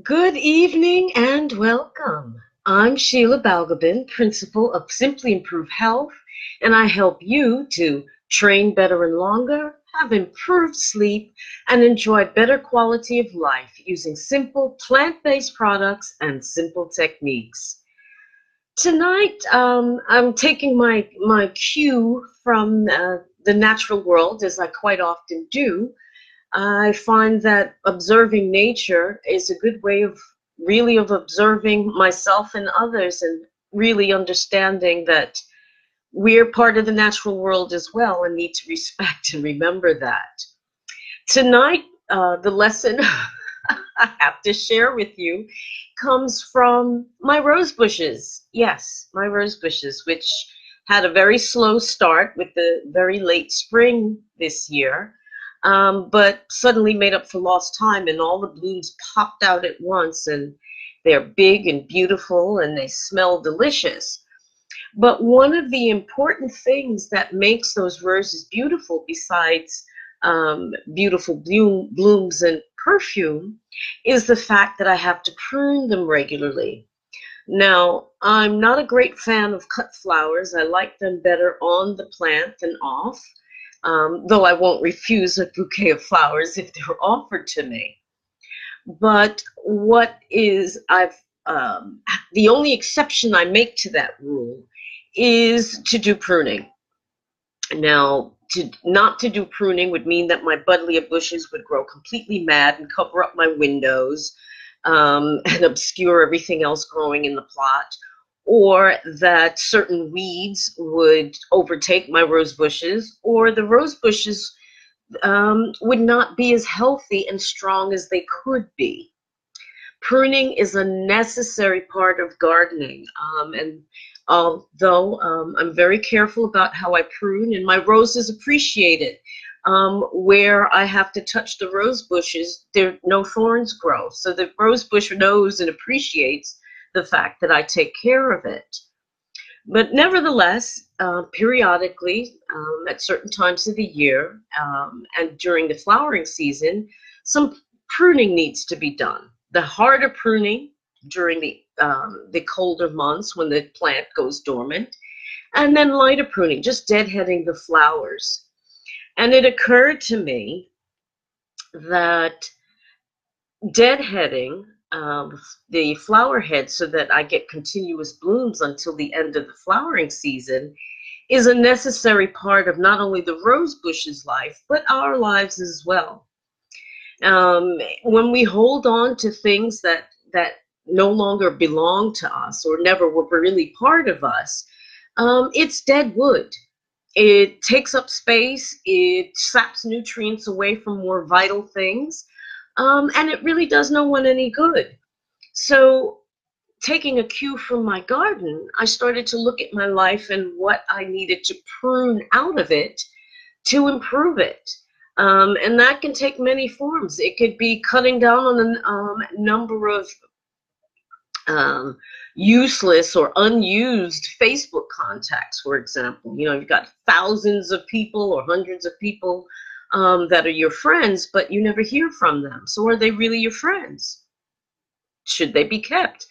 Good evening and welcome. I'm Sheila Balgobin, principal of Simply Improve Health, and I help you to train better and longer, have improved sleep, and enjoy better quality of life using simple plant-based products and simple techniques. Tonight, I'm taking my cue from the natural world, as I quite often do. I find that observing nature is a good way of really of observing myself and others and really understanding that we're part of the natural world as well and need to respect and remember that. Tonight, the lesson I have to share with you comes from my rose bushes. Yes, my rose bushes, which had a very slow start with the very late spring this year, but suddenly made up for lost time, and all the blooms popped out at once, and they're big and beautiful, and they smell delicious. But one of the important things that makes those roses beautiful, besides beautiful blooms and perfume, is the fact that I have to prune them regularly. Now, I'm not a great fan of cut flowers. I like them better on the plant than off, though I won't refuse a bouquet of flowers if they're offered to me. But what is the only exception I make to that rule is to do pruning. Now, not to do pruning would mean that my buddleia bushes would grow completely mad and cover up my windows, and obscure everything else growing in the plot, or that certain weeds would overtake my rose bushes, or the rose bushes would not be as healthy and strong as they could be. Pruning is a necessary part of gardening, and although I'm very careful about how I prune, and my roses appreciate it. Where I have to touch the rose bushes, there no thorns grow. So the rose bush knows and appreciates the fact that I take care of it. But nevertheless, periodically, at certain times of the year, and during the flowering season, some pruning needs to be done. The harder pruning during the colder months when the plant goes dormant, and then lighter pruning, just deadheading the flowers. And it occurred to me that deadheading the flower head so that I get continuous blooms until the end of the flowering season is a necessary part of not only the rose bush's life, but our lives as well. When we hold on to things that no longer belong to us or never were really part of us, it's dead wood. It takes up space, it saps nutrients away from more vital things, and it really does no one any good. So, taking a cue from my garden, I started to look at my life and what I needed to prune out of it to improve it. And that can take many forms. It could be cutting down on a number of um, useless or unused Facebook contacts, for example. You know, you've got thousands of people or hundreds of people that are your friends, but you never hear from them. So are they really your friends? Should they be kept?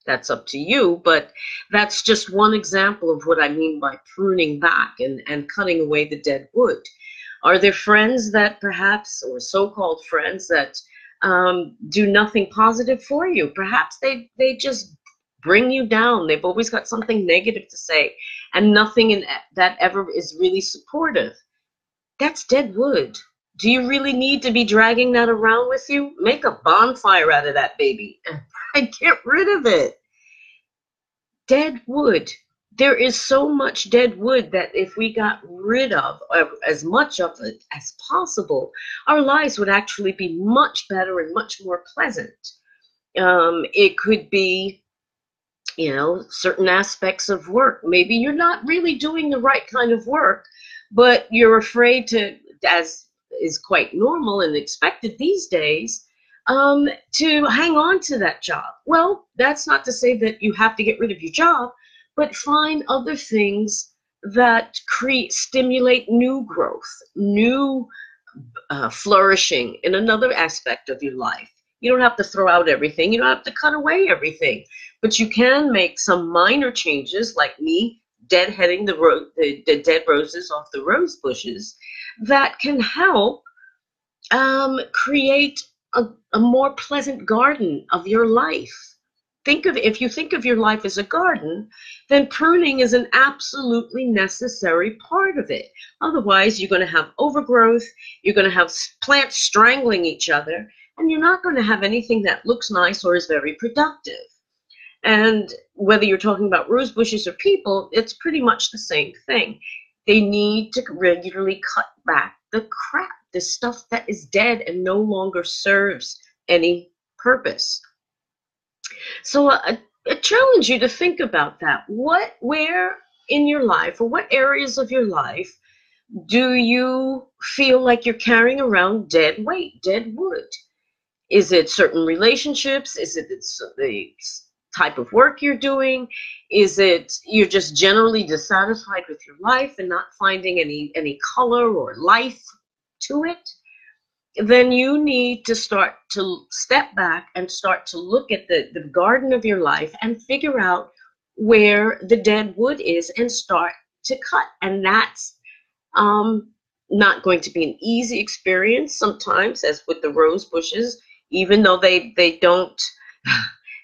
That's up to you, but that's just one example of what I mean by pruning back and cutting away the dead wood. Are there friends that perhaps, or so-called friends that do nothing positive for you? Perhaps they just bring you down. They've always got something negative to say, and nothing in that ever is really supportive. That's dead wood. Do you really need to be dragging that around with you? Make a bonfire out of that baby and get rid of it. Dead wood. There is so much dead wood that if we got rid of as much of it as possible, our lives would actually be much better and much more pleasant. It could be, you know, certain aspects of work. Maybe you're not really doing the right kind of work, but you're afraid to, as is quite normal and expected these days, to hang on to that job. Well, that's not to say that you have to get rid of your job, but find other things that stimulate new growth, new flourishing in another aspect of your life. You don't have to throw out everything. You don't have to cut away everything. But you can make some minor changes, like me deadheading the dead roses off the rose bushes, that can help create a more pleasant garden of your life. If you think of your life as a garden, then pruning is an absolutely necessary part of it. Otherwise, you're going to have overgrowth, you're going to have plants strangling each other, and you're not going to have anything that looks nice or is very productive. And whether you're talking about rose bushes or people, it's pretty much the same thing. They need to regularly cut back the crap, the stuff that is dead and no longer serves any purpose. So I challenge you to think about that. Where in your life, or what areas of your life, do you feel like you're carrying around dead weight, dead wood? Is it certain relationships? Is it the type of work you're doing? Is it you're just generally dissatisfied with your life and not finding any color or life to it? Then you need to start to step back and start to look at the garden of your life and figure out where the dead wood is and start to cut. And that's not going to be an easy experience sometimes, as with the rose bushes, even though they don't,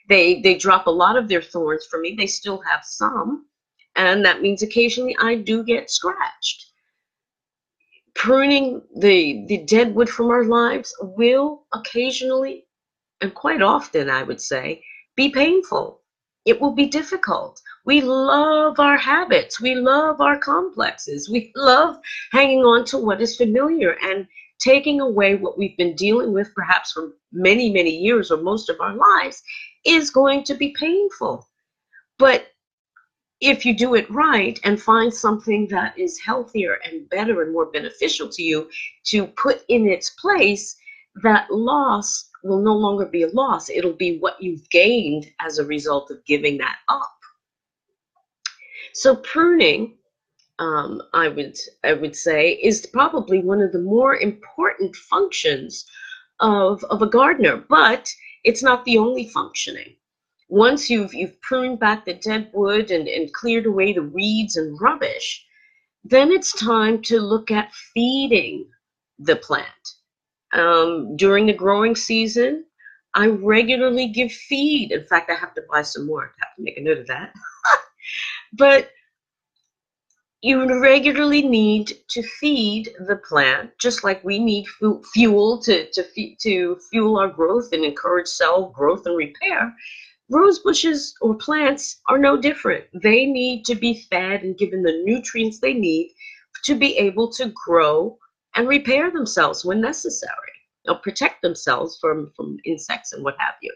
they drop a lot of their thorns for me, they still have some. And that means occasionally I do get scratched. Pruning the dead wood from our lives will occasionally, and quite often I would say, be painful. It will be difficult. We love our habits. We love our complexes. We love hanging on to what is familiar, and taking away what we've been dealing with perhaps for many, many years or most of our lives is going to be painful. But if you do it right and find something that is healthier and better and more beneficial to you to put in its place, that loss will no longer be a loss. It'll be what you've gained as a result of giving that up. So pruning, I would say, is probably one of the more important functions of a gardener, but it's not the only functioning. Once you've pruned back the dead wood and cleared away the weeds and rubbish, then it's time to look at feeding the plant. During the growing season, I regularly give feed. In fact, I have to buy some more. I have to make a note of that. But you regularly need to feed the plant, just like we need fuel to fuel our growth and encourage cell growth and repair. Rose bushes or plants are no different. They need to be fed and given the nutrients they need to be able to grow and repair themselves when necessary, or protect themselves from insects and what have you.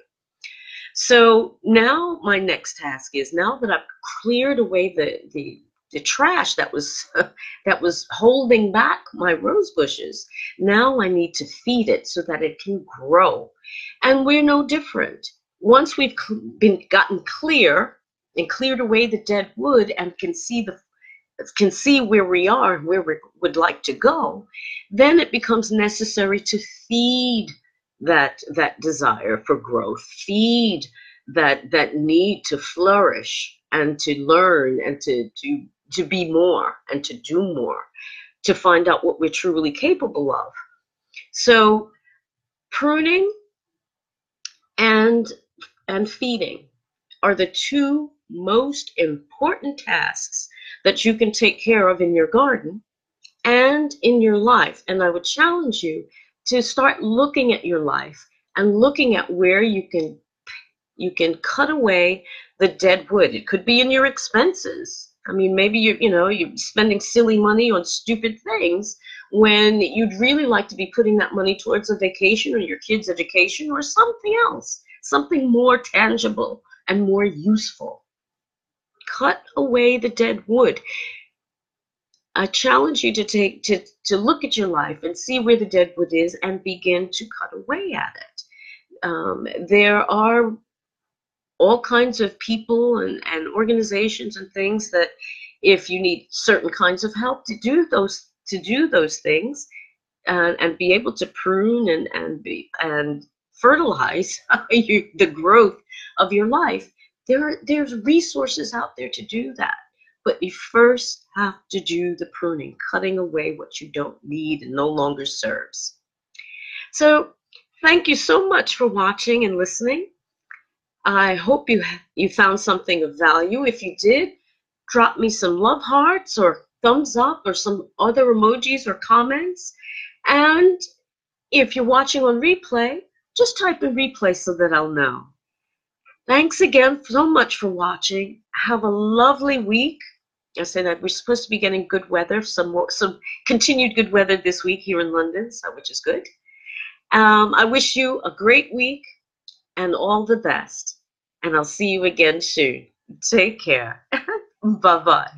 So now my next task is, now that I've cleared away the trash that was holding back my rose bushes, now I need to feed it so that it can grow. And we're no different. Once we've gotten clear and cleared away the dead wood and can see where we are and where we would like to go, then it becomes necessary to feed that desire for growth, feed that need to flourish and to learn and to be more and to do more, to find out what we're truly capable of. So pruning and feeding are the two most important tasks that you can take care of in your garden and in your life. And I would challenge you to start looking at your life and looking at where you can cut away the dead wood. It could be in your expenses. I mean, maybe you're spending silly money on stupid things when you'd really like to be putting that money towards a vacation or your kids' education or something else, something more tangible and more useful. Cut away the dead wood. I challenge you to look at your life and see where the dead wood is and begin to cut away at it. There are all kinds of people and organizations and things that, if you need certain kinds of help to do those things and be able to prune and fertilize the growth of your life, there's resources out there to do that. But you first have to do the pruning, cutting away what you don't need and no longer serves. So thank you so much for watching and listening. I hope you found something of value. If you did, drop me some love hearts or thumbs up or some other emojis or comments. And if you're watching on replay, just type in replay so that I'll know. Thanks again so much for watching. Have a lovely week. I said that we're supposed to be getting good weather, some continued good weather this week here in London, which is good. I wish you a great week and all the best. And I'll see you again soon. Take care. Bye-bye.